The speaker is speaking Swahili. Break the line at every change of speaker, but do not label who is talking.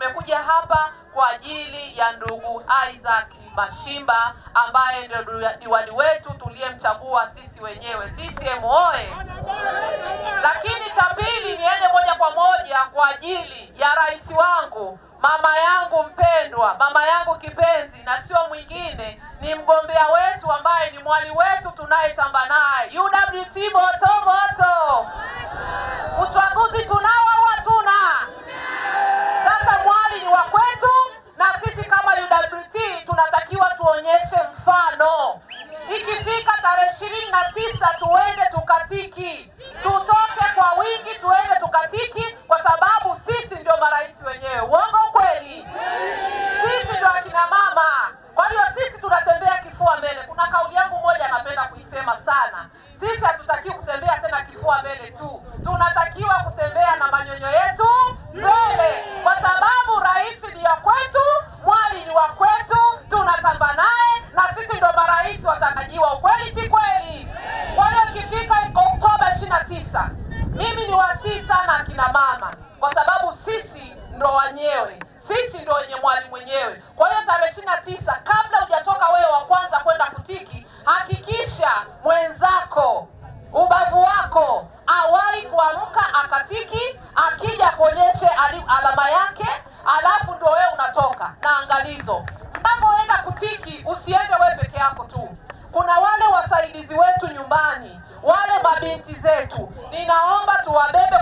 nimekuja hapa kwa ajili ya ndugu Isaac Mashimba ambaye ndio diwani wetu tuliyemchagua sisi wenyewe. CCM oye! Lakini cha pili, niende moja kwa moja kwa ajili ya rais wangu, mama yangu mpendwa, mama yangu kipenzi, na sio mwingine, ni mgombea wetu ambaye ni mwali wetu tunayetamba naye, UWT moto moto. Uchaguzi tunao au hatuna? Sasa mwali ni wa kwetu, na sisi kama UWT tunatakiwa tuonyeshe mfano. Ikifika tarehe 29 tuende tukatiki, tutoke kwa wingi tuende tukatiki, kwa sababu sisi ndio marais wenyewe. Uongo kweli? Sisi ndio akina mama. Kwa hiyo sisi tunatembea kifua mbele. Kuna kauli yangu moja napenda kuisema sana. Sisi hatutakiwi kutembea tena kifua mbele tu. Tunatakiwa kutembea na manyonyo yetu mbele, kwa sababu rais ni wa kwetu, mwali ni wa kwetu, tunatamba naye, na sisi ndio marais watarajiwa. Ukweli si kweli? Kwa hiyo ikifika Oktoba 29, mimi ni wasii sana akina mama, kwa sababu sisi ndio wenyewe, sisi ndio wenye mwali mwenyewe. Kwa hiyo tarehe 29, kabla hujatoka wewe wa kwanza kwenda kutiki, hakikisha mwenzako ubavu wako awai kuamka akatiki, akija kuonyeshe alama yake, alafu ndio wewe unatoka. Na angalizo, unapoenda kutiki usiende wewe peke yako tu. Kuna wale wasaidizi wetu nyumbani, wale mabinti zetu, ninaomba tuwabebe